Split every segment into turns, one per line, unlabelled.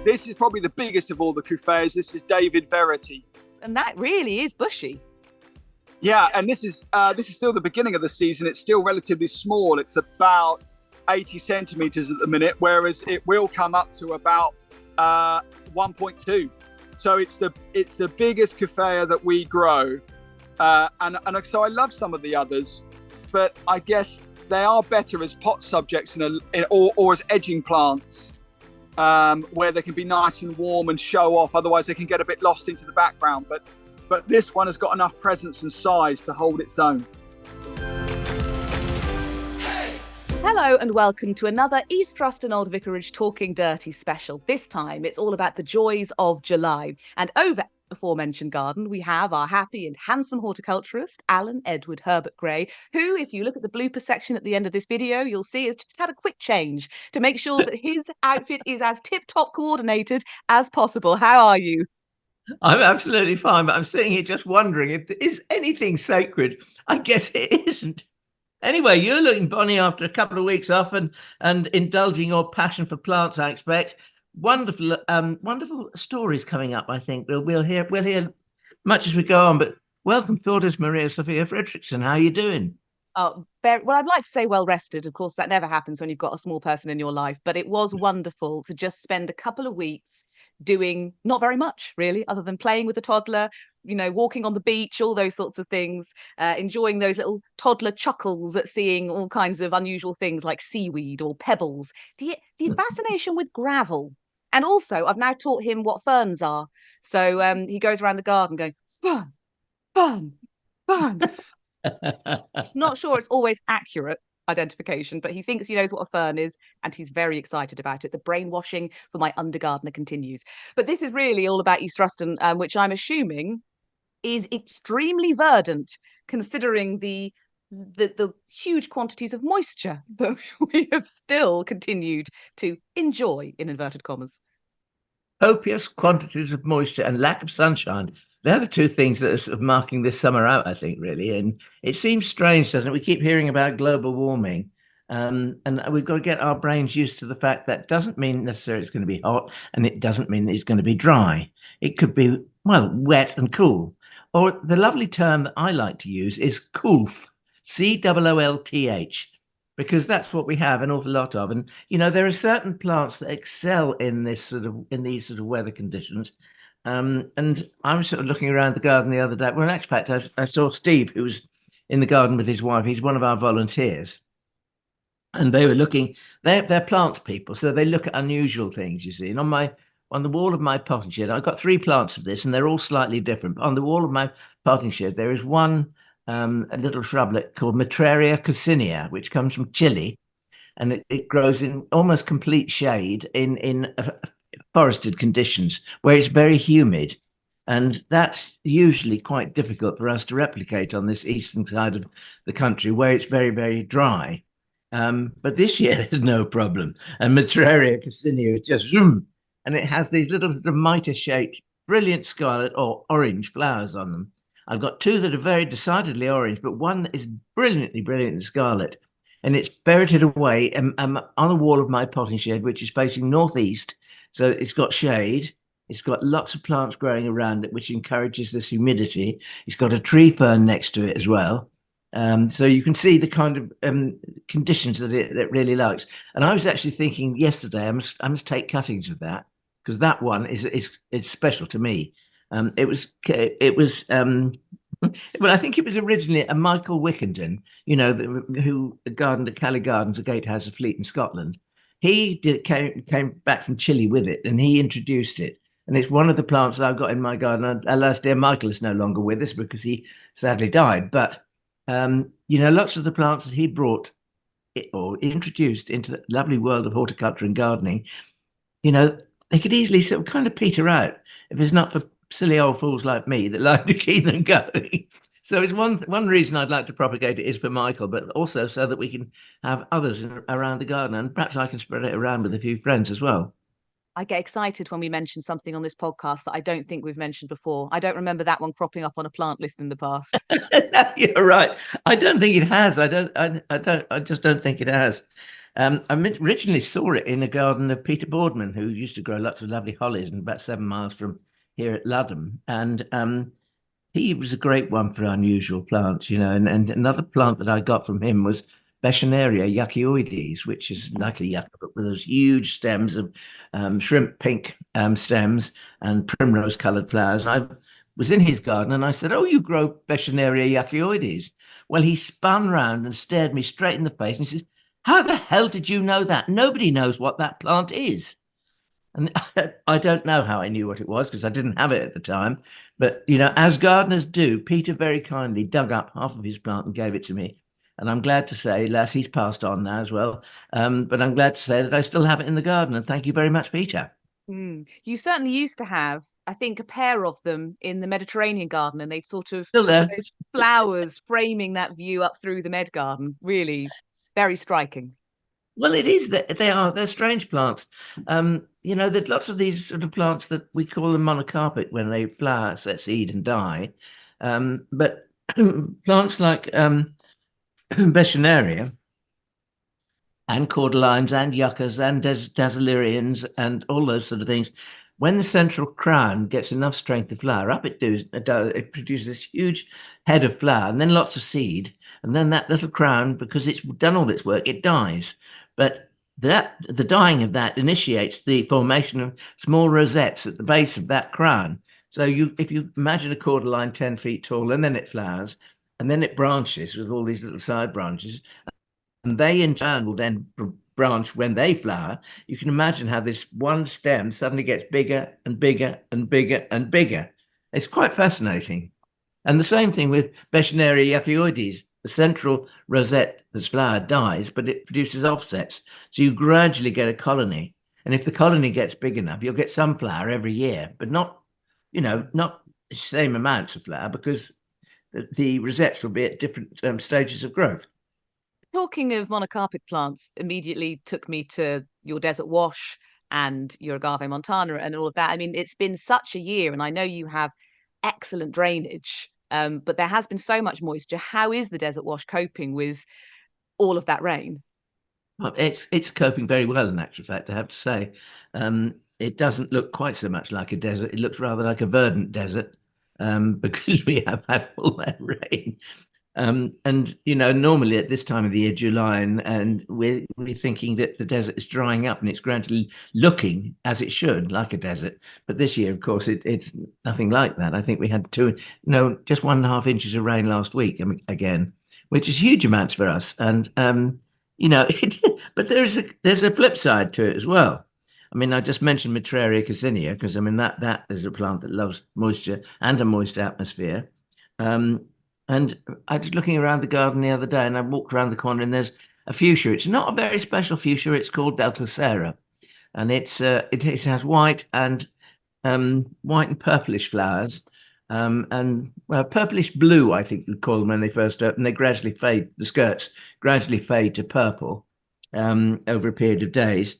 This is probably the biggest of all the cufeas. This is David Verity.
And that really is bushy.
Yeah, and this is still the beginning of the season. It's still relatively small. It's about 80 centimeters at the minute, whereas it will come up to about 1.2. So it's the biggest cufea that we grow, and so I love some of the others, but I guess they are better as pot subjects or as edging plants, where they can be nice and warm and show off. Otherwise, they can get a bit lost into the background. But this one has got enough presence and size to hold its own.
Hello and welcome to another East Ruston Old Vicarage Talking Dirty special. This time it's all about the joys of July. And over at the aforementioned garden, we have our happy and handsome horticulturist, Alan Edward Herbert Gray, who, if you look at the blooper section at the end of this video, you'll see has just had a quick change to make sure that his outfit is as tip-top coordinated as possible. How are you?
I'm absolutely fine, but I'm sitting here just wondering if there is anything sacred. I guess it isn't. Anyway, you're looking bonny after a couple of weeks off and indulging your passion for plants, I expect. Wonderful stories coming up, I think. We'll hear much as we go on, but welcome, Thordis Maria Sophia Fredrickson. How are you doing?
Well, I'd like to say well rested. Of course, that never happens when you've got a small person in your life, but it was wonderful to just spend a couple of weeks doing not very much really, other than playing with a toddler, walking on the beach, all those sorts of things, enjoying those little toddler chuckles at seeing all kinds of unusual things like seaweed or pebbles, the fascination with gravel. And also I've now taught him what ferns are, so he goes around the garden going fern, fern, fern. Not sure it's always accurate identification, but he thinks he knows what a fern is and he's very excited about it. The brainwashing for my undergardener continues. But this is really all about East Ruston, which I'm assuming is extremely verdant, considering the huge quantities of moisture that we have still continued to enjoy, in inverted commas.
Copious quantities of moisture and lack of sunshine. They're the two things that are sort of marking this summer out, I think, really. And it seems strange, doesn't it? We keep hearing about global warming, and we've got to get our brains used to the fact that doesn't mean necessarily it's going to be hot, and it doesn't mean it's going to be dry. It could be, well, wet and cool. Or the lovely term that I like to use is coolth, C-O-O-L-T-H. Because that's what we have an awful lot of. And, there are certain plants that excel in these sort of weather conditions. And I was sort of looking around the garden the other day. Well, in actual fact, I saw Steve, who was in the garden with his wife. He's one of our volunteers. And they were looking, they're plants people. So they look at unusual things, you see. And on the wall of my potting shed, I've got 3 plants of this, and they're all slightly different. But on the wall of my potting shed, there is one a little shrublet called Mitraria coccinea, which comes from Chile, and it grows in almost complete shade in forested conditions where it's very humid, and that's usually quite difficult for us to replicate on this eastern side of the country where it's very, very dry. But this year there's no problem, and Mitraria coccinea is just zoom, and it has these little sort of mitre-shaped, brilliant scarlet or orange flowers on them. I've got 2 that are very decidedly orange, but one that is brilliant scarlet. And it's ferreted away on the wall of my potting shed, which is facing northeast. So it's got shade. It's got lots of plants growing around it, which encourages this humidity. It's got a tree fern next to it as well. So you can see the kind of conditions that it really likes. And I was actually thinking yesterday, I must take cuttings of that, because that one is special to me. It was well, I think it was originally a Michael Wickenden, who gardened at Cali Gardens, a gatehouse of Fleet in Scotland. He came back from Chile with it, and he introduced it. And it's one of the plants that I've got in my garden. Alas, dear Michael is no longer with us because he sadly died. But lots of the plants that he brought or introduced into the lovely world of horticulture and gardening, they could easily sort of kind of peter out if it's not for silly old fools like me that like to keep them going. So it's one reason I'd like to propagate it is for Michael, but also so that we can have others around the garden, and perhaps I can spread it around with a few friends as well.
I get excited when we mention something on this podcast that I don't think we've mentioned before. I don't remember that one cropping up on a plant list in the past.
No, you're right. I don't think it has. I just don't think it has. Originally saw it in a garden of Peter Boardman, who used to grow lots of lovely hollies, and about 7 miles from here at Ludham. And he was a great one for unusual plants, you know. And another plant that I got from him was Beschorneria yuccoides, which is like a yucca, but with those huge stems of shrimp pink stems and primrose coloured flowers. And I was in his garden and I said, "Oh, you grow Beschorneria yuccoides?" Well, he spun round and stared me straight in the face and he said, "How the hell did you know that? Nobody knows what that plant is." And I don't know how I knew what it was because I didn't have it at the time. But, you know, as gardeners do, Peter very kindly dug up half of his plant and gave it to me. And I'm glad to say, Lass, he's passed on now as well. But I'm glad to say that I still have it in the garden. And thank you very much, Peter.
You certainly used to have, I think, a pair of them in the Mediterranean garden, and they'd sort of
Still there.
those flowers framing that view up through the Med garden. Really very striking.
Well, it is that they're strange plants. You know, there's lots of these sort of plants that we call them monocarpic when they flower, set seed, and die. But plants like Beschorneria and cordylines and yuccas and dazzlerians and all those sort of things, when the central crown gets enough strength to flower up, it produces this huge head of flower and then lots of seed. And then that little crown, because it's done all its work, it dies. But the dying of that initiates the formation of small rosettes at the base of that crown. So if you imagine a cordyline 10 feet tall, and then it flowers, and then it branches with all these little side branches, and they in turn will then branch when they flower. You can imagine how this one stem suddenly gets bigger and bigger and bigger and bigger. It's quite fascinating. And the same thing with Beschorneria yuccoides. The central rosette that's flowered dies, but it produces offsets. So you gradually get a colony. And if the colony gets big enough, you'll get some flower every year, but not the same amounts of flower because the rosettes will be at different stages of growth.
Talking of monocarpic plants immediately took me to your desert wash and your Agave montana and all of that. I mean, it's been such a year, and I know you have excellent drainage, but there has been so much moisture. How is the desert wash coping with all of that rain?
Well, it's coping very well, in actual fact, I have to say. It doesn't look quite so much like a desert. It looks rather like a verdant desert because we have had all that rain. And you know, normally at this time of the year, July, and we're thinking that the desert is drying up and it's gradually looking as it should, like a desert. But this year, of course, it's nothing like that. I think we had just 1.5 inches of rain last week again, which is huge amounts for us. And you know, but there's a flip side to it as well. I mean, I just mentioned Mitraria coccinea because I mean that is a plant that loves moisture and a moist atmosphere. And I was looking around the garden the other day and I walked around the corner and there's a fuchsia. It's not a very special fuchsia. It's called Delta Sara. And it has white and purplish flowers. And purplish blue, I think you'd call them when they first open. They gradually fade, the skirts gradually fade to purple over a period of days.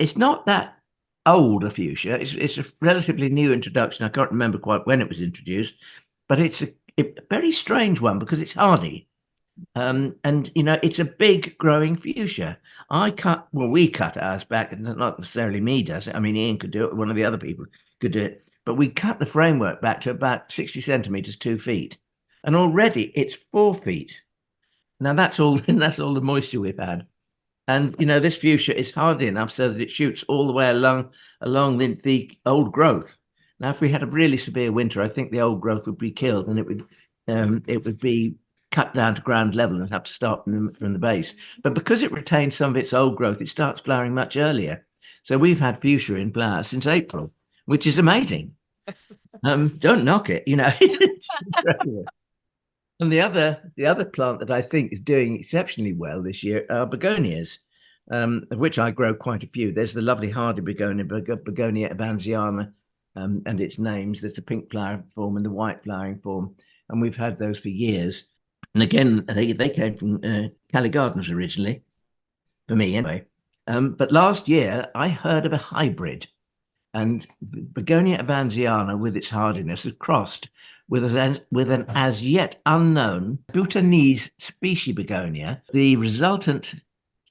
It's not that old a fuchsia. It's a relatively new introduction. I can't remember quite when it was introduced, but it's a very strange one because it's hardy. And, you know, it's a big growing fuchsia. We cut ours back, and not necessarily me does it. I mean, Ian could do it, one of the other people could do it. But we cut the framework back to about 60 centimeters, 2 feet. And already it's 4 feet. Now that's all the moisture we've had. And, you know, this fuchsia is hardy enough so that it shoots all the way along the old growth. Now, if we had a really severe winter, I think the old growth would be killed and it would be cut down to ground level and have to start from the base. But because it retains some of its old growth, it starts flowering much earlier. So we've had fuchsia in flower since April, which is amazing. Don't knock it, you know. It's incredible. And the other plant that I think is doing exceptionally well this year are begonias, of which I grow quite a few. There's the lovely hardy begonia, Begonia evansiana, and its names. There's a pink flowering form and the white flowering form, and we've had those for years. And again, they came from Cali Gardens originally, for me anyway. But last year I heard of a hybrid, and Begonia evansiana, with its hardiness, has crossed with an as yet unknown Bhutanese species begonia. The resultant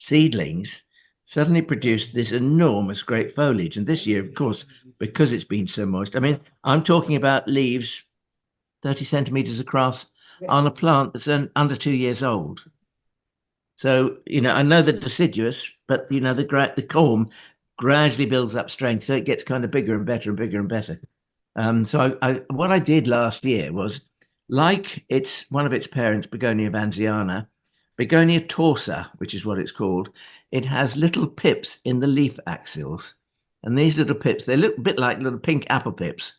seedlings suddenly produced this enormous great foliage. And this year, of course, because it's been so moist, I mean, I'm talking about leaves 30 centimeters across on a plant that's under 2 years old. So, I know they're deciduous, but, the culm gradually builds up strength. So it gets kind of bigger and better and bigger and better. So what I did last year was, like it's one of its parents, Begonia evansiana, Begonia Torsa, which is what it's called, it has little pips in the leaf axils. And these little pips, they look a bit like little pink apple pips.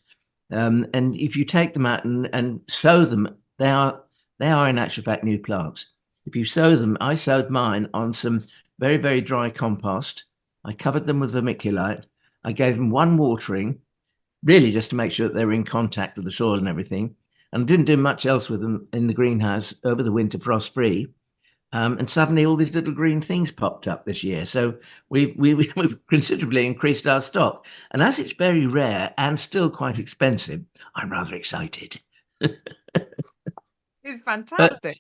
And if you take them out and sow them, they are in actual fact new plants. If you sow them, I sowed mine on some very, very dry compost. I covered them with vermiculite. I gave them one watering, really just to make sure that they were in contact with the soil and everything. And didn't do much else with them in the greenhouse over the winter, frost-free. And suddenly all these little green things popped up this year. So we've considerably increased our stock. And as it's very rare and still quite expensive, I'm rather excited.
It's fantastic.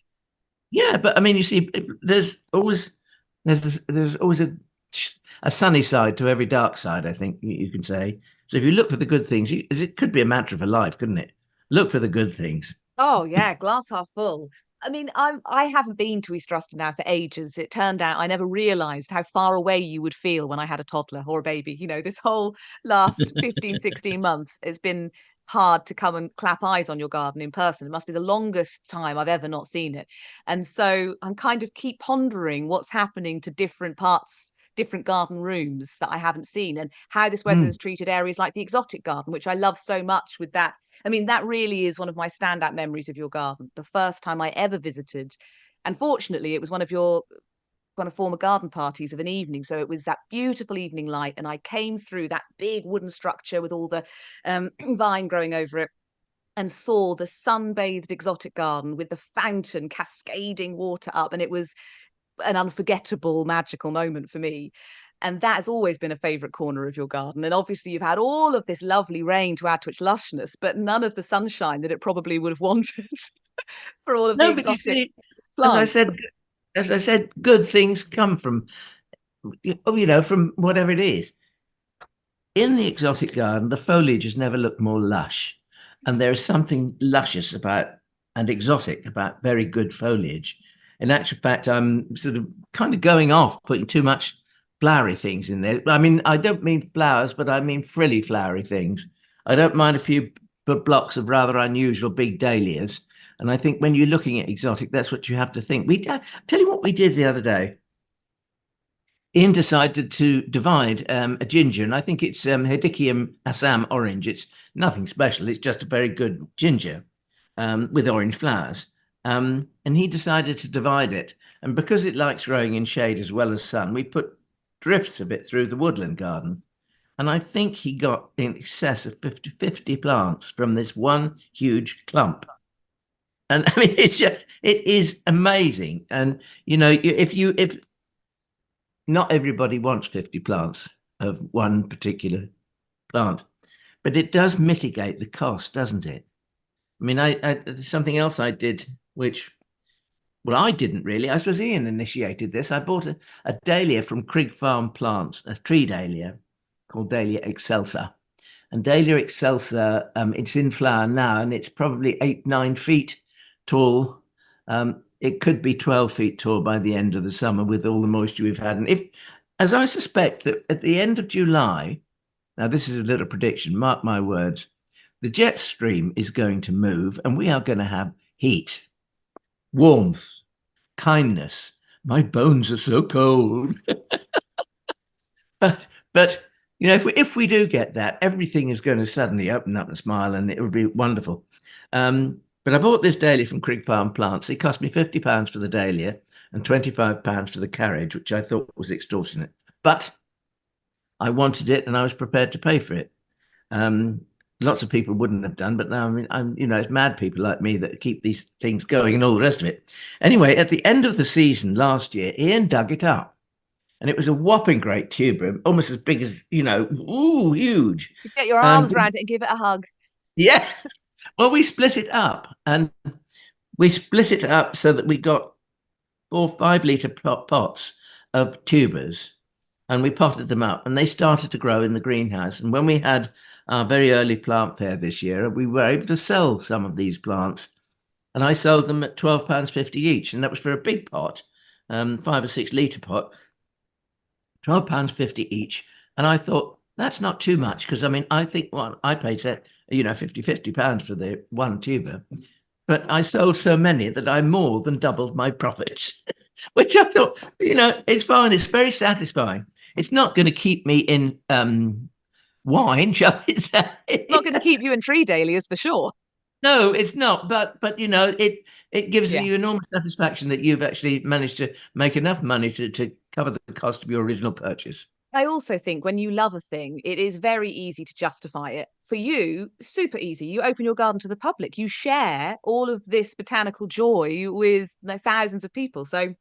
But I mean, you see, there's always a sunny side to every dark side, I think you can say. So if you look for the good things, it could be a mantra for life, couldn't it? Look for the good things.
Oh yeah, glass half full. I mean, I haven't been to East Ruston now for ages. It turned out I never realised how far away you would feel when I had a toddler or a baby. This whole last 15, 16 months, it's been hard to come and clap eyes on your garden in person. It must be the longest time I've ever not seen it. And so I'm kind of keep pondering what's happening to different garden rooms that I haven't seen, and how this weather has treated areas like the exotic garden, which I love so much with that. I mean, that really is one of my standout memories of your garden. The first time I ever visited, and fortunately, it was one of your former garden parties of an evening. So it was that beautiful evening light, and I came through that big wooden structure with all the vine growing over it, and saw the sun-bathed exotic garden with the fountain cascading water up, and it was an unforgettable, magical moment for me. And that has always been a favourite corner of your garden. And obviously you've had all of this lovely rain to add to its lushness, but none of the sunshine that it probably would have wanted for all of the exotic plants.
As I said, good things come from, from whatever it is. In the exotic garden, the foliage has never looked more lush. And there is something luscious and exotic about very good foliage. In actual fact, I'm sort of kind of going off, putting too much flowery things in there. I mean, I don't mean flowers, but I mean frilly flowery things. I don't mind a few blocks of rather unusual big dahlias. And I think when you're looking at exotic, that's what you have to think. Tell you what we did the other day. Ian decided to divide a ginger, and I think it's Hedychium Assam Orange. It's nothing special. It's just a very good ginger with orange flowers. And he decided to divide it. And because it likes growing in shade as well as sun, we put drifts of it through the woodland garden. And I think he got in excess of 50 plants from this one huge clump. And I mean, it is amazing. And, if not everybody wants 50 plants of one particular plant, but it does mitigate the cost, doesn't it? I mean, there's something else I did, which, well, I didn't really. I suppose Ian initiated this. I bought a dahlia from Crigg Farm Plants, a tree dahlia called Dahlia excelsa. And Dahlia excelsa, it's in flower now, and it's probably 8-9 feet tall. It could be 12 feet tall by the end of the summer with all the moisture we've had. And as I suspect that at the end of July, now this is a little prediction, mark my words, the jet stream is going to move and we are going to have heat, warmth, kindness. My bones are so cold. but if we do get that, everything is going to suddenly open up and smile, and it would be wonderful. But I bought this dahlia from Crigg Farm Plants. It cost me £50 for the dahlia and £25 for the carriage, which I thought was extortionate. But I wanted it and I was prepared to pay for it. Lots of people wouldn't have done, but now, I mean, it's mad people like me that keep these things going and all the rest of it. Anyway, at the end of the season last year, Ian dug it up. And it was a whopping great tuber, almost as big as, huge.
You get your arms around it and give it a hug.
Yeah. Well, we split it up, and we split it up so that we got 4 5-litre pots of tubers, and we potted them up, and they started to grow in the greenhouse. And when we had our very early plant fair this year, we were able to sell some of these plants, and I sold them at £12.50 each, and that was for a big pot, 5 or 6 litre pot, £12.50 each. And I thought, that's not too much, because I mean, I think, well, I paid, £50 for the one tuber, but I sold so many that I more than doubled my profits, which I thought, it's fine. It's very satisfying. It's not going to keep me in wine, shall we say?
It's not going to keep you in tree dahlias for sure.
No, it's not. But it gives you enormous satisfaction that you've actually managed to make enough money to cover the cost of your original purchase.
I also think when you love a thing, it is very easy to justify it. For you, super easy. You open your garden to the public. You share all of this botanical joy with thousands of people. So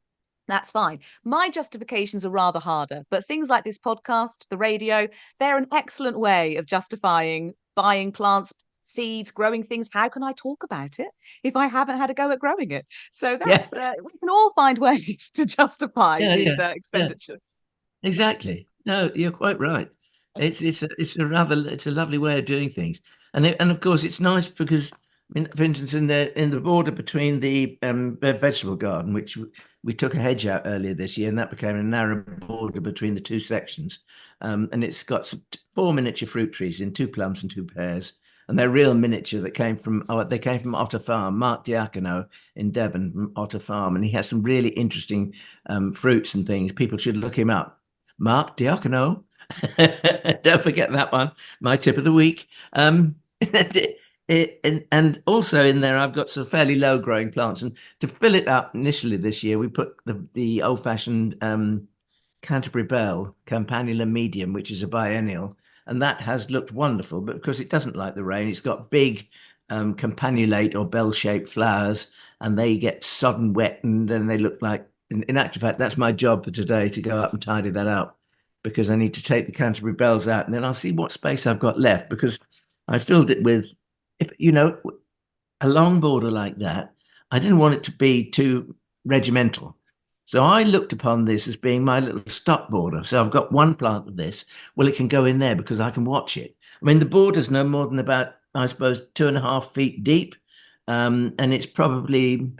that's fine. My justifications are rather harder, but things like this podcast, the radio, they're an excellent way of justifying buying plants, seeds, growing things. How can I talk about it if I haven't had a go at growing it? So that's we can all find ways to justify these expenditures.
Yeah. Exactly. No, you're quite right. It's a lovely way of doing things, and of course it's nice because, for instance, in the border between the vegetable garden, which we took a hedge out earlier this year, and that became a narrow border between the two sections, and it's got 4 miniature fruit trees in 2 plums and 2 pears, and they're real miniature. They came from Otter Farm, Mark Diacono in Devon from Otter Farm, and he has some really interesting fruits and things. People should look him up. Mark Diacono. Don't forget that one. My tip of the week. And also in there, I've got some fairly low growing plants. And to fill it up initially this year, we put the old fashioned Canterbury Bell, Campanula medium, which is a biennial. And that has looked wonderful, but because it doesn't like the rain, it's got big campanulate or bell shaped flowers, and they get sodden wet, and then they look like, in actual fact, that's my job for today, to go up and tidy that up, because I need to take the Canterbury bells out, and then I'll see what space I've got left, because I filled it with, a long border like that. I didn't want it to be too regimental. So I looked upon this as being my little stock border. So I've got one plant of this. Well, it can go in there because I can watch it. I mean, the border's no more than about, I suppose, 2.5 feet deep. And it's probably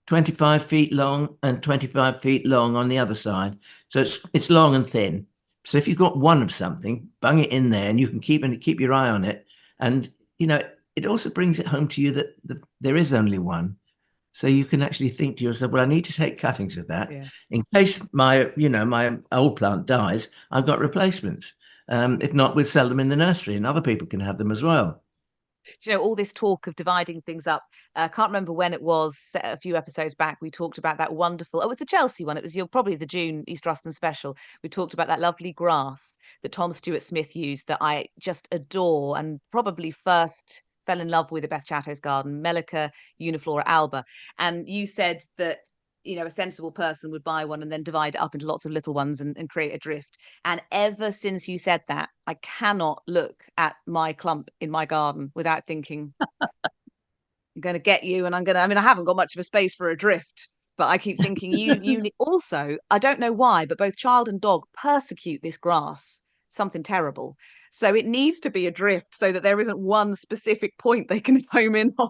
25 feet long and 25 feet long on the other side. So it's long and thin. So if you've got one of something, bung it in there, and you can keep your eye on it. And, it also brings it home to you that there is only one. So you can actually think to yourself, well, I need to take cuttings of that. Yeah. In case my old plant dies, I've got replacements. If not, we'll sell them in the nursery, and other people can have them as well.
All this talk of dividing things up, I can't remember when it was, a few episodes back, we talked about that wonderful, with the Chelsea one, it was probably the June East Ruston special. We talked about that lovely grass that Tom Stewart Smith used that I just adore, and probably first fell in love with at Beth Chatto's garden, Melica uniflora alba. And you said that, a sensible person would buy one and then divide it up into lots of little ones and create a drift. And ever since you said that, I cannot look at my clump in my garden without thinking, I'm going to get you, and I haven't got much of a space for a drift, but I keep thinking you also, I don't know why, but both child and dog persecute this grass, something terrible. So it needs to be a drift so that there isn't one specific point they can home in on.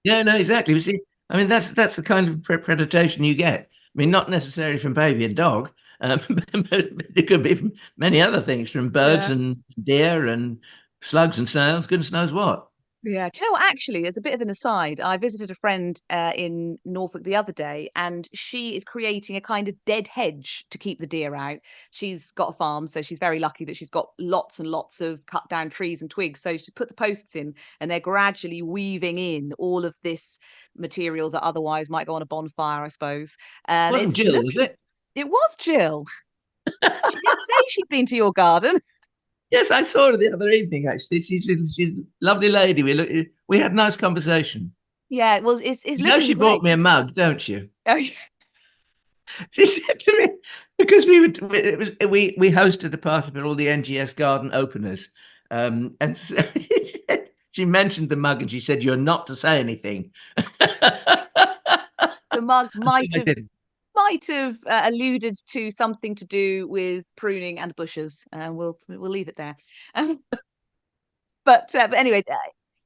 Yeah, no, exactly. You see, that's the kind of predation you get. Not necessarily from baby and dog, but it could be from many other things, from birds and deer and slugs and snails, goodness knows what.
Yeah. Do you know what, actually, as a bit of an aside, I visited a friend in Norfolk the other day, and she is creating a kind of dead hedge to keep the deer out. She's got a farm, so she's very lucky that she's got lots and lots of cut down trees and twigs. So she put the posts in, and they're gradually weaving in all of this material that otherwise might go on a bonfire, I suppose. And
wasn't Jill, was it?
It was Jill. She did say she'd been to your garden.
Yes, I saw her the other evening, actually. She's a lovely lady. We had a nice conversation.
Yeah, well, it's
she bought me a mug, don't you?
Oh, yeah.
She said to me, because we hosted a party for all the NGS garden openers, and so she mentioned the mug, and she said, "You're not to say anything."
The mug might might have alluded to something to do with pruning and bushes, and we'll leave it there. But anyway,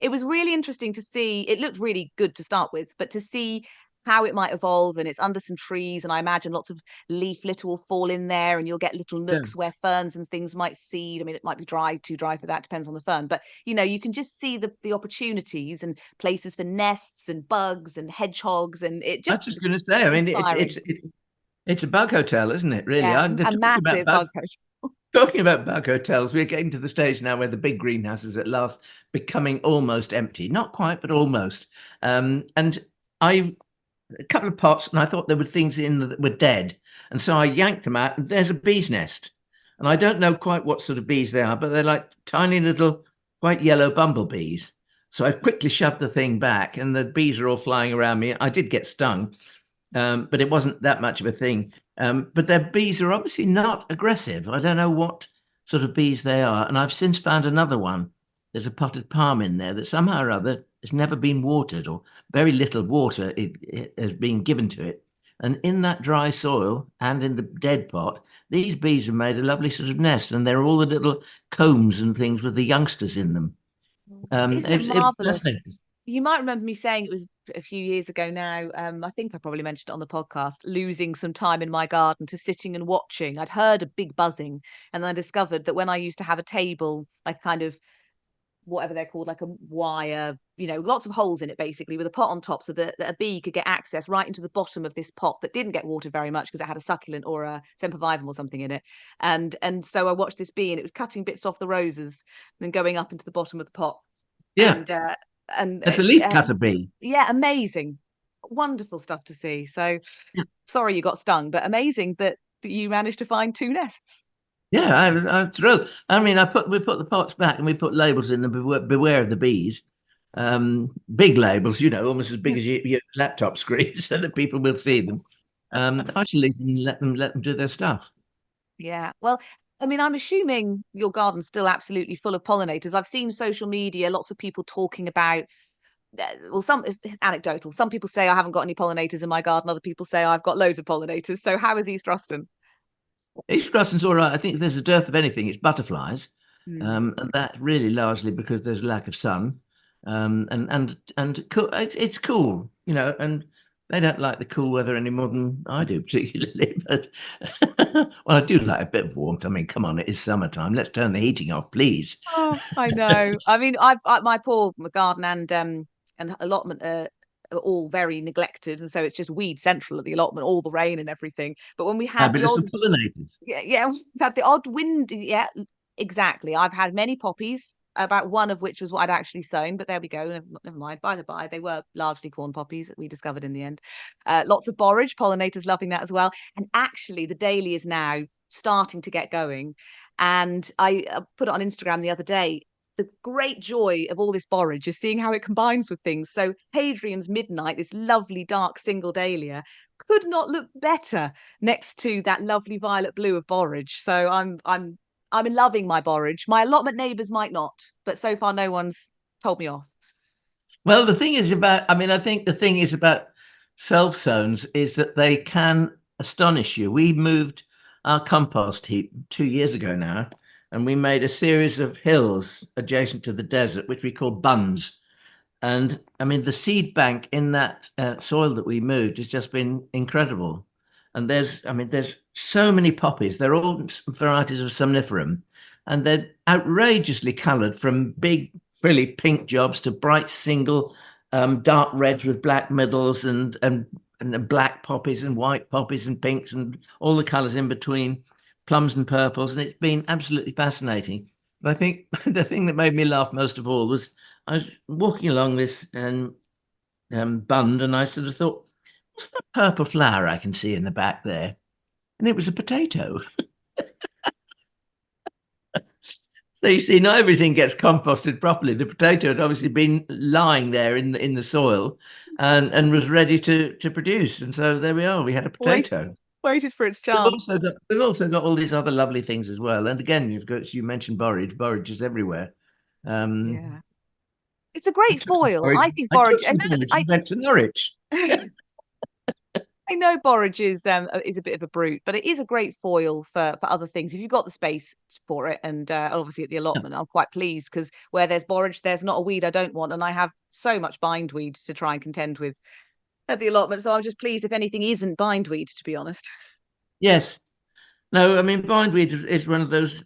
it was really interesting to see. It looked really good to start with, but to see how it might evolve, and it's under some trees, and I imagine lots of leaf litter will fall in there, and you'll get little nooks where ferns and things might seed. I mean, it might be too dry for that, depends on the fern, but you can just see the opportunities and places for nests and bugs and hedgehogs, and it just.
I was just going to say, I mean, it's a bug hotel, isn't it? Really,
yeah, a massive bug hotel.
Talking about bug hotels, we're getting to the stage now where the big greenhouse is at last becoming almost empty. Not quite, but almost. And a couple of pots, and I thought there were things in that were dead. And so I yanked them out, and there's a bee's nest. And I don't know quite what sort of bees they are, but they're like tiny little white yellow bumblebees. So I quickly shoved the thing back, and the bees are all flying around me. I did get stung, but it wasn't that much of a thing. But their bees are obviously not aggressive. I don't know what sort of bees they are. And I've since found another one. There's a potted palm in there that somehow or other has never been watered, or very little water it has been given to it. And in that dry soil and in the dead pot, these bees have made a lovely sort of nest, and they're all the little combs and things with the youngsters in them.
Isn't it marvelous? You might remember me saying, it was a few years ago now, I think I probably mentioned it on the podcast, losing some time in my garden to sitting and watching. I'd heard a big buzzing, and then I discovered that when I used to have a table, like kind of whatever they're called, like a wire, lots of holes in it basically, with a pot on top, so that a bee could get access right into the bottom of this pot that didn't get watered very much because it had a succulent or a sempervivum or something in it. And so I watched this bee, and it was cutting bits off the roses and then going up into the bottom of the pot.
Yeah.
And
it's a leaf cutter bee.
Yeah, amazing. Wonderful stuff to see. So sorry you got stung, but amazing that you managed to find 2 nests.
Yeah, I'm thrilled. I mean, we put the pots back, and we put labels in them. Beware of the bees. Big labels, almost as big as your laptop screen, so that people will see them. I should leave them and let them do their stuff.
Yeah, well, I mean, I'm assuming your garden's still absolutely full of pollinators. I've seen social media, lots of people talking about, well, some anecdotal. Some people say I haven't got any pollinators in my garden. Other people say I've got loads of pollinators. So how is East Ruston?
East Ruston's all right. I think if there's a dearth of anything, it's butterflies, and that really largely because there's a lack of sun, and it's cool, and they don't like the cool weather any more than I do particularly. But well, I do like a bit of warmth. I mean, come on, it is summertime. Let's turn the heating off, please.
Oh, I know. I mean, my garden and allotment are all very neglected, and so it's just weed central at the allotment, all the rain and everything. But when we had the odd
pollinators,
we've had the odd wind. Yeah, exactly. I've had many poppies, about one of which was what I'd actually sown, but there we go. Never mind. By the by, they were largely corn poppies that we discovered in the end. Lots of borage, pollinators loving that as well. And actually, the Dahlia is now starting to get going. And I put it on Instagram the other day. The great joy of all this borage is seeing how it combines with things. So Hadrian's Midnight, this lovely dark single Dahlia, could not look better next to that lovely violet blue of borage. So I'm loving my borage. My allotment neighbours might not, but so far no one's told me off.
Well, I think the thing is about self-sows is that they can astonish you. We moved our compost heap 2 years ago now, and we made a series of hills adjacent to the desert, which we call buns. And I mean, the seed bank in that soil that we moved has just been incredible. And there's so many poppies. They're all varieties of somniferum, and they're outrageously coloured, from big frilly pink jobs to bright single dark reds with black middles, and black poppies and white poppies and pinks and all the colours in between, plums and purples. And it's been absolutely fascinating. But I think the thing that made me laugh most of all was I was walking along this bund, and I sort of thought, what's that purple flower I can see in the back there? And it was a potato. So you see, not everything gets composted properly. The potato had obviously been lying there in the soil and was ready to produce. And so there we are. We had a potato.
Waited for its chance.
We've also got all these other lovely things as well. And again, you mentioned borage. Borage is everywhere.
Yeah, it's a great foil. I think borage.
I went to Norwich.
I know borage is a bit of a brute, but it is a great foil for other things if you've got the space for it. And obviously at the allotment, I'm quite pleased because where there's borage, there's not a weed I don't want, and I have so much bindweed to try and contend with at the allotment. So I'm just pleased if anything isn't bindweed, to be honest.
Yes. No, I mean, bindweed is one of those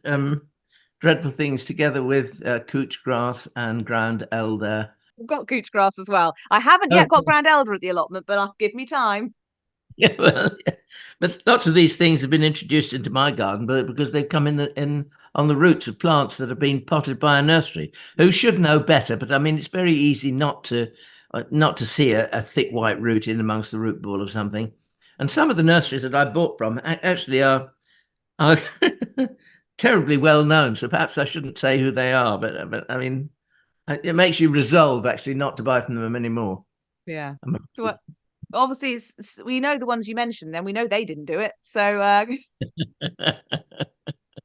dreadful things together with couch grass and ground elder.
We've got couch grass as well. I haven't yet got grand elder at the allotment, but I'll give me time.
Yeah, well, yeah. But lots of these things have been introduced into my garden, but because they've come in on the roots of plants that have been potted by a nursery, who should know better. But I mean, it's very easy not to see a thick white root in amongst the root ball of something. And some of the nurseries that I bought from actually are terribly well known. So perhaps I shouldn't say who they are, but I mean, it makes you resolve actually not to buy from them anymore.
Yeah. So, obviously, we know the ones you mentioned, then we know they didn't do it. So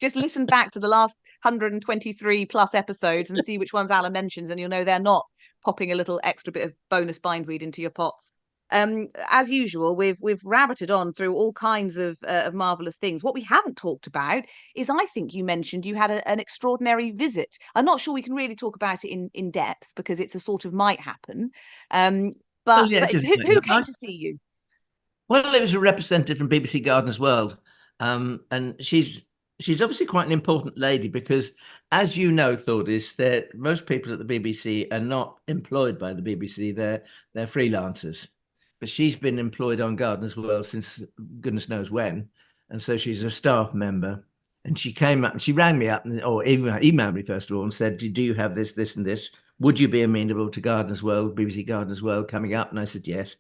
just listen back to the last 123 plus episodes and see which ones Alan mentions, and you'll know they're not popping a little extra bit of bonus bindweed into your pots. As usual, we've rabbited on through all kinds of marvelous things. What we haven't talked about is, I think you mentioned you had an extraordinary visit. I'm not sure we can really talk about it in depth because it's a sort of might happen. But,
yeah,
who came to see you?
Well, it was a representative from BBC Gardeners World, and she's obviously quite an important lady because, as you know, Thordis, that most people at the BBC are not employed by the BBC; they're freelancers. But she's been employed on Gardeners World since goodness knows when, and so she's a staff member. And she came up and she rang me up or emailed me first of all and said, "Do you have this, this, and this? Would you be amenable to Gardeners World, BBC Gardeners World coming up?" And I said yes.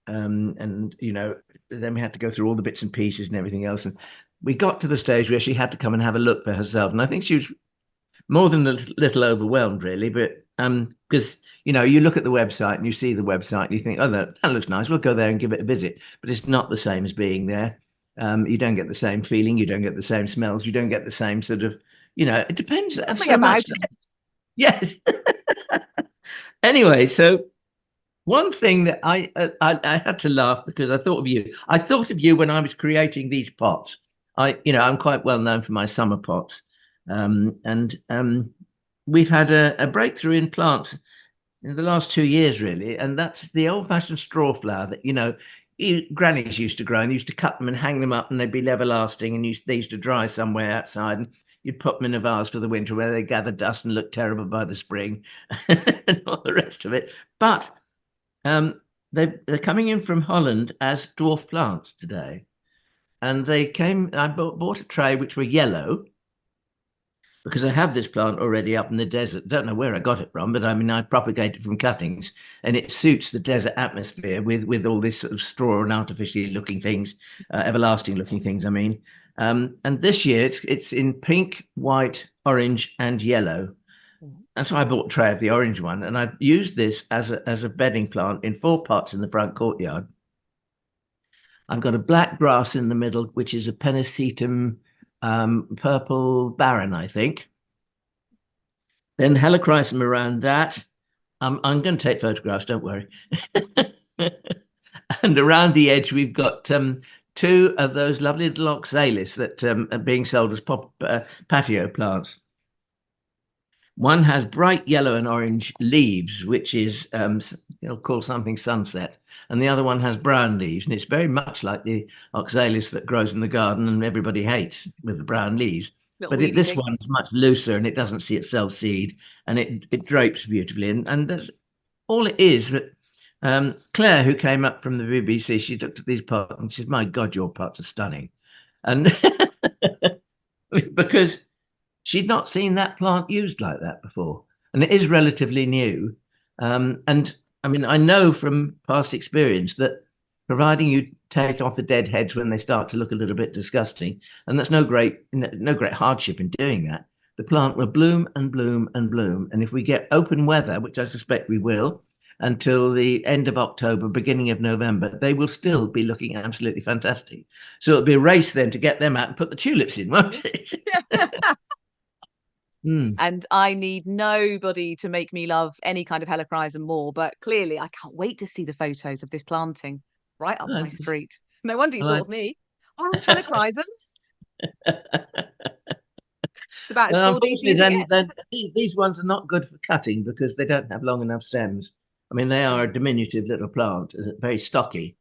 And you know, then we had to go through all the bits and pieces and everything else, and we got to the stage where she had to come and have a look for herself. And I think she was more than a little overwhelmed, really. But because you know, you look at the website and you see the website and you think, oh, that looks nice. We'll go there and give it a visit. But it's not the same as being there. You don't get the same feeling. You don't get the same smells. You don't get the same sort of, you know, it depends so much. Yes. Anyway, so one thing that I had to laugh because I thought of you. I thought of you when I was creating these pots. I'm quite well known for my summer pots, and we've had a breakthrough in plants in the last 2 years, really, and that's the old-fashioned straw flower that grannies used to grow and used to cut them and hang them up, and they'd be everlasting, and they used to dry somewhere outside, and you'd put them in a vase for the winter where they gather dust and look terrible by the spring, and all the rest of it, but. They're coming in from Holland as dwarf plants today. And they came, I bought a tray which were yellow because I have this plant already up in the desert. Don't know where I got it from, but I mean, I propagate it from cuttings and it suits the desert atmosphere with all this sort of straw and artificially looking things, everlasting looking things, I mean. And this year it's in pink, white, orange, and yellow. And so I bought a tray of the orange one, and I've used this as a bedding plant in 4 pots in the front courtyard. I've got a black grass in the middle, which is a Pennisetum purple baron, I think. Then helichrysum around that. I'm going to take photographs, don't worry. And around the edge, we've got 2 of those lovely little Oxalis that are being sold as patio plants. One has bright yellow and orange leaves, which is called something sunset, and the other one has brown leaves, and it's very much like the Oxalis that grows in the garden and everybody hates with the brown leaves. But this one's much looser and it doesn't see itself seed, and it drapes beautifully. And that's all it is. But Claire, who came up from the BBC, she looked at these pots and she said, "My God, your pots are stunning," and because she'd not seen that plant used like that before. And it is relatively new. And I mean, I know from past experience that providing you take off the dead heads when they start to look a little bit disgusting, and that's no great hardship in doing that, the plant will bloom and bloom and bloom. And if we get open weather, which I suspect we will, until the end of October, beginning of November, they will still be looking absolutely fantastic. So it'll be a race then to get them out and put the tulips in, won't it?
And I need nobody to make me love any kind of helichrysum more, but clearly I can't wait to see the photos of this planting. right up
Oh,
my street. No wonder you
well,
thought of me. Orange helichrysums. It's about as
well,
4DC as it
unfortunately,
gets.
these ones are not good for cutting because they don't have long enough stems. I mean, they are a diminutive little plant, very stocky,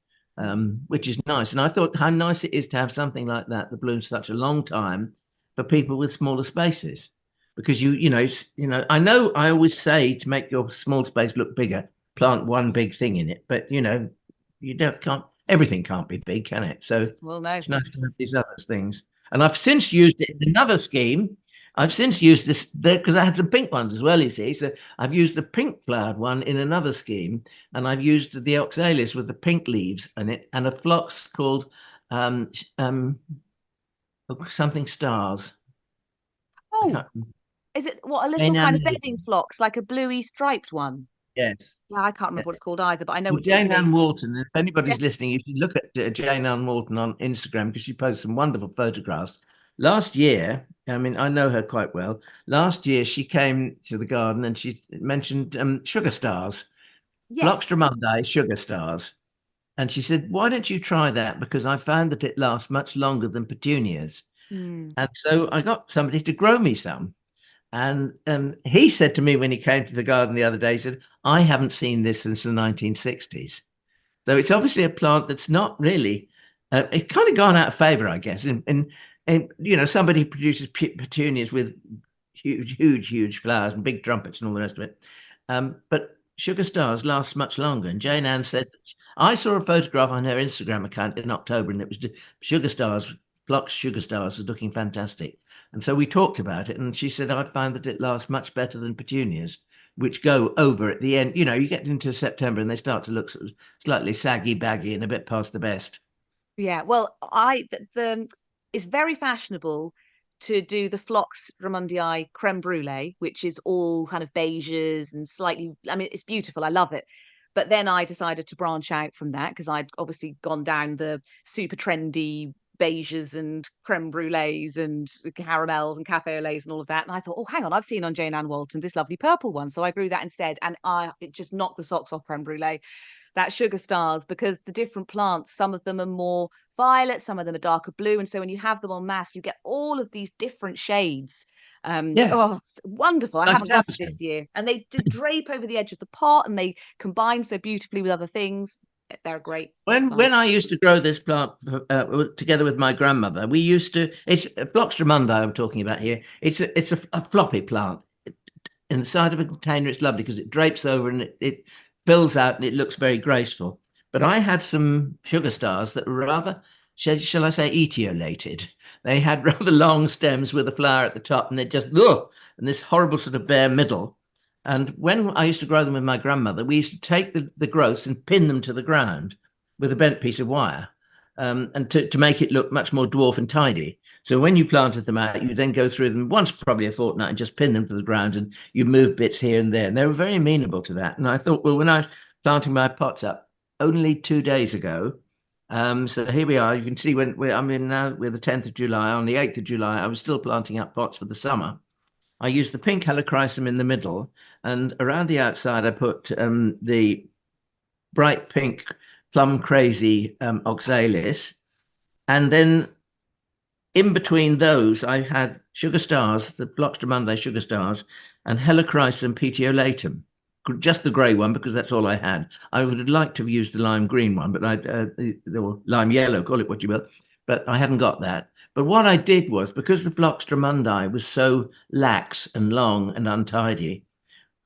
which is nice. And I thought how nice it is to have something like that that blooms such a long time for people with smaller spaces. Because I know I always say to make your small space look bigger, plant one big thing in it. But can't everything can't be big, can it? So
Well, no.
it's nice to have these other things. And I've since used it in another scheme. I've since used this there because I had some pink ones as well, you see. So I've used the pink flowered one in another scheme, and I've used the Oxalis with the pink leaves in it, and a phlox called something stars.
Oh, is it what a little kind of bedding phlox, like a bluey striped one?
Yes.
Yeah, I can't remember what it's called either, but I know what
Jane
you
Ann
mean.
Walton, if anybody's listening, you should look at Jane Ann Walton on Instagram because she posts some wonderful photographs. Last year, I mean, I know her quite well. Last year, she came to the garden and she mentioned sugar stars, Phlox
Yes.
drummondii sugar stars. And she said, why don't you try that? Because I found that it lasts much longer than petunias.
Mm.
And so I got somebody to grow me some. And he said to me when he came to the garden the other day, he said, I haven't seen this since the 1960s. So it's obviously a plant that's not really, it's kind of gone out of favor, I guess. And somebody produces petunias with huge flowers and big trumpets and all the rest of it. But sugar stars last much longer. And Jane Ann said, I saw a photograph on her Instagram account in October, and it was sugar stars, Phlox sugar stars was looking fantastic. And so we talked about it, and she said, I find that it lasts much better than petunias, which go over at the end. You get into September and they start to look sort of slightly saggy, baggy, and a bit past the best.
Yeah, well, it's very fashionable to do the Phlox drummondii Creme Brulee, which is all kind of beiges and slightly, I mean, it's beautiful. I love it. But then I decided to branch out from that because I'd obviously gone down the super trendy beiges and creme brulees and caramels and cafe au laits and all of that. And I thought, oh, hang on, I've seen on Jane Ann Walton this lovely purple one. So I grew that instead. And it just knocked the socks off creme brulee, that sugar stars, because the different plants, some of them are more violet, some of them are darker blue. And so when you have them en masse, you get all of these different shades. Oh, it's wonderful. I haven't got it this year. And they drape over the edge of the pot and they combine so beautifully with other things. They're great.
When I used to grow this plant together with my grandmother, we used to, it's Phlox drummondii I'm talking about here. It's a floppy plant. In the side of a container, it's lovely because it drapes over and it fills out and it looks very graceful. But I had some sugar stars that were rather, shall I say, etiolated. They had rather long stems with a flower at the top, and they just, and this horrible sort of bare middle. And when I used to grow them with my grandmother, we used to take the growths and pin them to the ground with a bent piece of wire, and to make it look much more dwarf and tidy. So when you planted them out, you then go through them once probably a fortnight and just pin them to the ground, and you move bits here and there. And they were very amenable to that. And I thought, well, when I was planting my pots up only 2 days ago, so here we are. You can see I'm in now, we're the 10th of July. On the 8th of July, I was still planting up pots for the summer. I used the pink helichrysum in the middle, and around the outside, I put the bright pink Plum Crazy Oxalis. And then in between those, I had sugar stars, the Phlox drummondii sugar stars, and Helichrysum petiolatum, just the grey one, because that's all I had. I would have liked to have used the lime green one, but or lime yellow, call it what you will, but I hadn't got that. But what I did was, because the Phlox drummondii was so lax and long and untidy,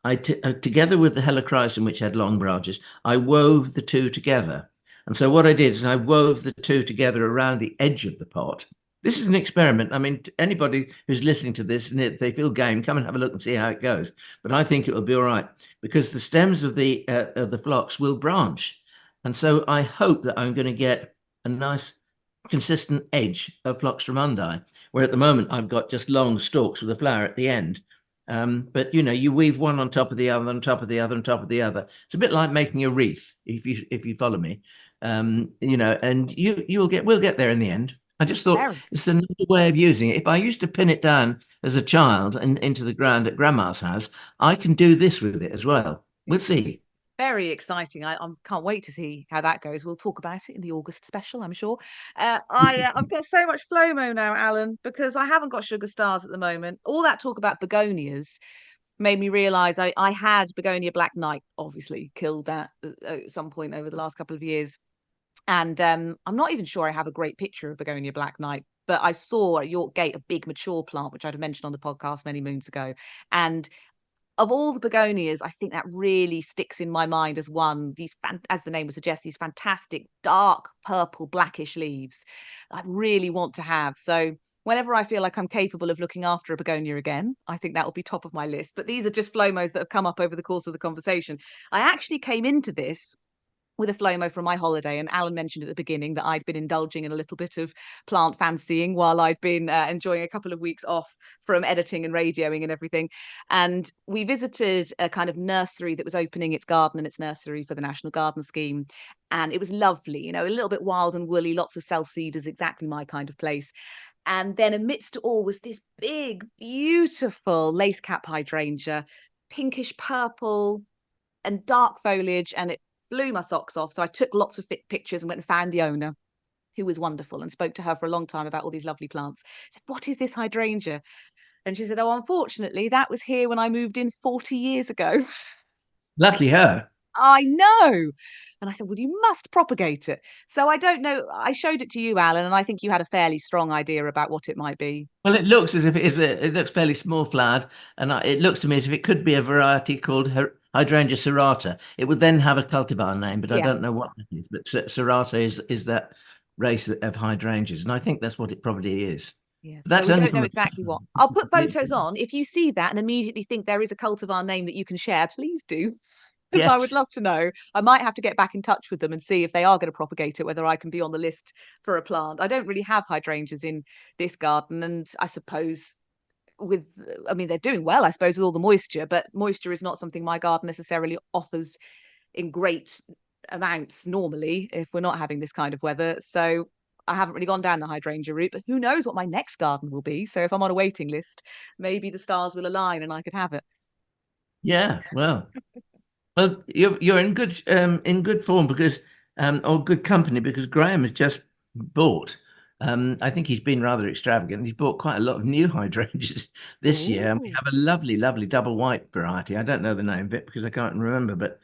together with the Helichrysum, which had long branches, I wove the two together. And so what I did is I wove the two together around the edge of the pot. This is an experiment. I mean, anybody who's listening to this and if they feel game, come and have a look and see how it goes. But I think it will be all right because the stems of the phlox will branch. And so I hope that I'm going to get a nice consistent edge of Phlox drummondii, where at the moment I've got just long stalks with a flower at the end. But you weave one on top of the other, on top of the other, on top of the other. It's a bit like making a wreath, if you follow me. And we'll get there in the end. I just thought it's another way of using it. If I used to pin it down as a child and into the ground at grandma's house, I can do this with it as well. We'll see.
Very exciting. I can't wait to see how that goes. We'll talk about it in the August special, I'm sure. I've got so much FOMO now, Alan, because I haven't got sugar stars at the moment. All that talk about begonias made me realise I had Begonia Black Knight, obviously killed that at some point over the last couple of years. And I'm not even sure I have a great picture of Begonia Black Knight, but I saw at York Gate a big mature plant, which I'd mentioned on the podcast many moons ago. And of all the begonias, I think that really sticks in my mind as one. As the name would suggest, these fantastic dark purple blackish leaves I really want to have. So whenever I feel like I'm capable of looking after a begonia again, I think that will be top of my list. But these are just FLOMOs that have come up over the course of the conversation. I actually came into this with a FLOMO from my holiday, and Alan mentioned at the beginning that I'd been indulging in a little bit of plant fancying while I'd been enjoying a couple of weeks off from editing and radioing and everything. And we visited a kind of nursery that was opening its garden and its nursery for the National Garden Scheme. And it was lovely, you know, a little bit wild and woolly, lots of self-seeders, exactly my kind of place. And then amidst it all was this big, beautiful lace cap hydrangea, pinkish purple and dark foliage, and it blew my socks off. So I took lots of pictures and went and found the owner, who was wonderful, and spoke to her for a long time about all these lovely plants. I said, "What is this hydrangea?" And she said, "Oh, unfortunately, that was here when I moved in 40 years ago."
Lucky her.
I know. And I said, "Well, you must propagate it." So I don't know. I showed it to you, Alan, and I think you had a fairly strong idea about what it might be.
Well, it looks as if it looks fairly small flowered, and it looks to me as if it could be a variety called Hydrangea serrata. It would then have a cultivar name, but I don't know what it is. But serrata is that race of hydrangeas, and I think that's what it probably is.
Yes,
That's
so we
only
don't know
from
exactly what. I'll put photos on. If you see that and immediately think there is a cultivar name that you can share, please do. Because I would love to know. I might have to get back in touch with them and see if they are going to propagate it, whether I can be on the list for a plant. I don't really have hydrangeas in this garden, and I suppose they're doing well, I suppose, with all the moisture, but moisture is not something my garden necessarily offers in great amounts normally if we're not having this kind of weather. So I haven't really gone down the hydrangea route, but who knows what my next garden will be. So if I'm on a waiting list, maybe the stars will align and I could have it.
Yeah, well, you're in good form because or good company, because Graham has just bought. I think he's been rather extravagant. He's bought quite a lot of new hydrangeas this year, and we have a lovely, lovely double white variety. I don't know the name of it because I can't remember, but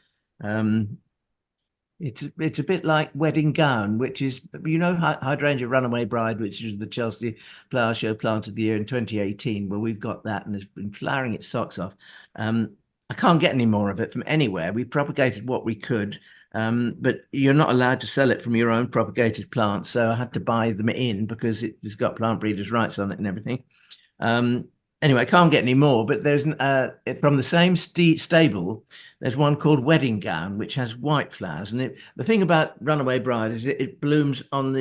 it's a bit like Wedding Gown, which is, you know, Hydrangea Runaway Bride, which is the Chelsea Flower Show Plant of the Year in 2018. Well, we've got that, and it's been flowering its socks off. I can't get any more of it from anywhere. We propagated what we could, but you're not allowed to sell it from your own propagated plants. So I had to buy them in because it's got plant breeders' rights on it and everything. Anyway, I can't get any more, but there's from the same stable, there's one called Wedding Gown, which has white flowers. And the thing about Runaway Bride is it blooms on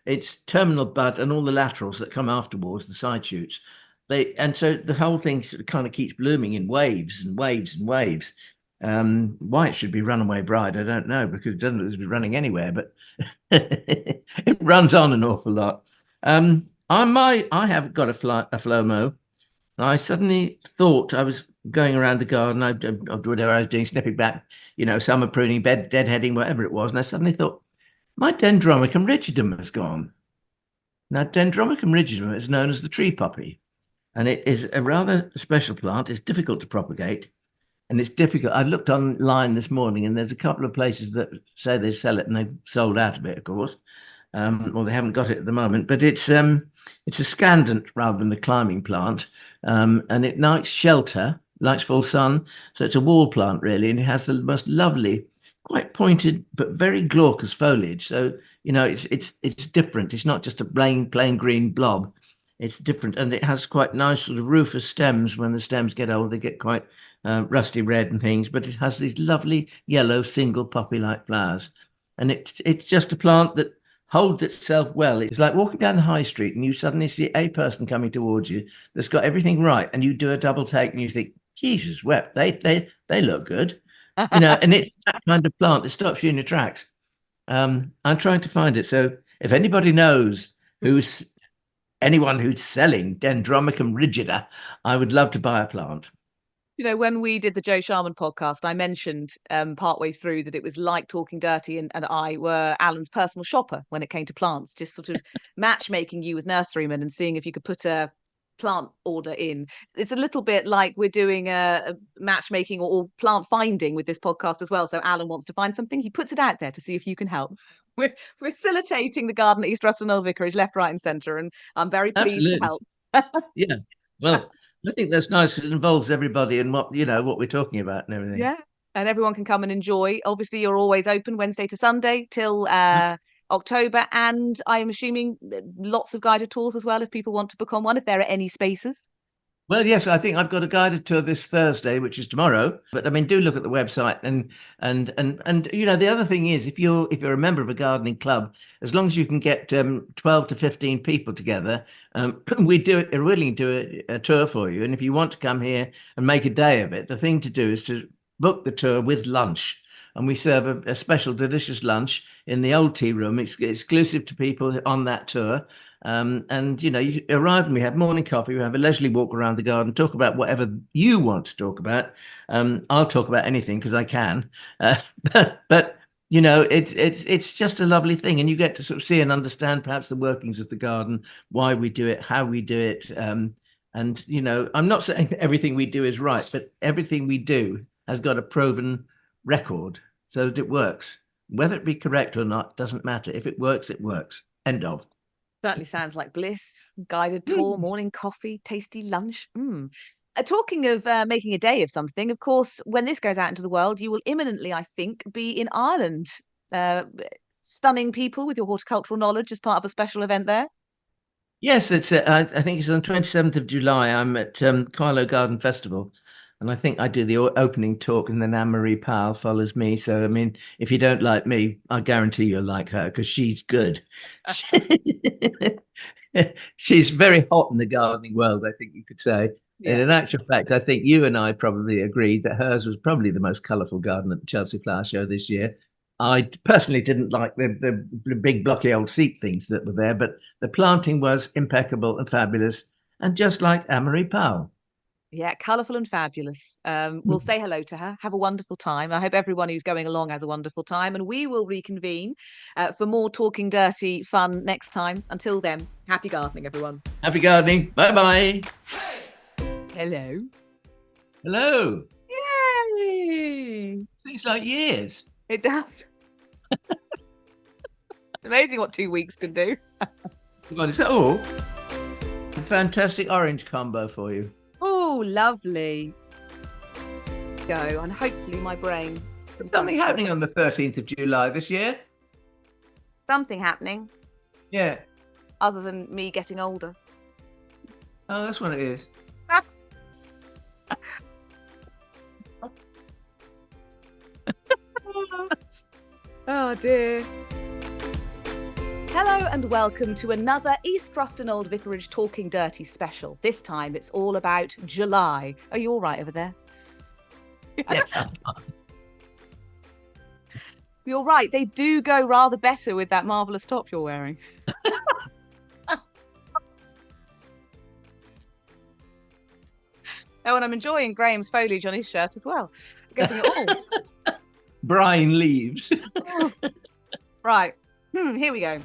its terminal bud and all the laterals that come afterwards, the side shoots. And so the whole thing kind of keeps blooming in waves and waves and waves. Why it should be Runaway Bride, I don't know, because it doesn't look to be running anywhere, but it runs on an awful lot. I have got a FLOMO. I suddenly thought I was going around the garden, whatever I was doing, snipping back, summer pruning, deadheading, whatever it was, and I suddenly thought, my Dendromicum rigidum has gone. Now, Dendromicum rigidum is known as the tree poppy, and it is a rather special plant. It's difficult to propagate, and it's difficult. I looked online this morning, and there's a couple of places that say they sell it, and they've sold out of it, of course. Or they haven't got it at the moment, but it's a scandent rather than a climbing plant, and it likes shelter, likes full sun, so it's a wall plant really, and it has the most lovely, quite pointed but very glaucous foliage. So it's different. It's not just a plain green blob. It's different, and it has quite nice sort of rufous stems. When the stems get old, they get quite rusty red and things, but it has these lovely yellow single poppy-like flowers, and it's just a plant that holds itself well. It's like walking down the high street and you suddenly see a person coming towards you that's got everything right, and you do a double take and you think, Jesus wept, they look good, and it's that kind of plant that stops you in your tracks. I'm trying to find it, so if anybody knows anyone who's selling Dendromicum rigida, I would love to buy a plant.
You know, when we did the Joe Sharman podcast, I mentioned partway through that it was like Talking Dirty and I were Alan's personal shopper when it came to plants, just sort of matchmaking you with nurserymen and seeing if you could put a plant order in. It's a little bit like we're doing a matchmaking or plant finding with this podcast as well. So Alan wants to find something, he puts it out there to see if you can help. We're facilitating the garden at East Ruston Old Vicarage, left, right and centre, and I'm very pleased to help.
Yeah, well, I think that's nice because it involves everybody and what we're talking about and everything.
Yeah, and everyone can come and enjoy. Obviously, you're always open Wednesday to Sunday till October, and I'm assuming lots of guided tours as well if people want to book on one, if there are any spaces.
Well, yes, I think I've got a guided tour this Thursday, which is tomorrow. But I mean, do look at the website and the other thing is, if you're a member of a gardening club, as long as you can get 12 to 15 people together, we really do a tour for you. And if you want to come here and make a day of it, the thing to do is to book the tour with lunch. And we serve a special delicious lunch in the old tea room. It's exclusive to people on that tour. You arrive and we have morning coffee, we have a leisurely walk around the garden, talk about whatever you want to talk about. I'll talk about anything because I can, but it's just a lovely thing, and you get to sort of see and understand perhaps the workings of the garden, why we do it, how we do it. I'm not saying that everything we do is right, but everything we do has got a proven record so that it works. Whether it be correct or not doesn't matter. If it works, it works. End of.
Certainly sounds like bliss. Guided tour, morning coffee, tasty lunch. Talking of making a day of something, of course, when this goes out into the world, you will imminently, I think, be in Ireland, stunning people with your horticultural knowledge as part of a special event there.
Yes, I think it's on 27th of July. I'm at Carlo Garden Festival. And I think I do the opening talk, and then Anne-Marie Powell follows me. So, I mean, if you don't like me, I guarantee you'll like her because she's good. She's very hot in the gardening world, I think you could say. Yeah. And in actual fact, I think you and I probably agreed that hers was probably the most colourful garden at the Chelsea Flower Show this year. I personally didn't like the big blocky old seat things that were there, but the planting was impeccable and fabulous, and just like Anne-Marie Powell.
Yeah, colourful and fabulous. We'll say hello to her. Have a wonderful time. I hope everyone who's going along has a wonderful time. And we will reconvene for more Talking Dirty fun next time. Until then, happy gardening, everyone.
Happy gardening. Bye-bye.
Hello.
Hello.
Yay.
Seems like years.
It does. It's amazing what 2 weeks can do.
Well, is that all? A fantastic orange combo for you.
Oh, lovely. Go, and hopefully my brain.
Something happening on the 13th of July this year.
Something happening.
Yeah.
Other than me getting older.
Oh, that's what it is.
Oh dear. Hello and welcome to another East Ruston Old Vicarage Talking Dirty special. This time it's all about July. Are you all right over there?
Yes, I'm fine.
You're right, they do go rather better with that marvellous top you're wearing. Oh, and I'm enjoying Graham's foliage on his shirt as well. I'm getting it all.
Brine leaves.
Right, here we go.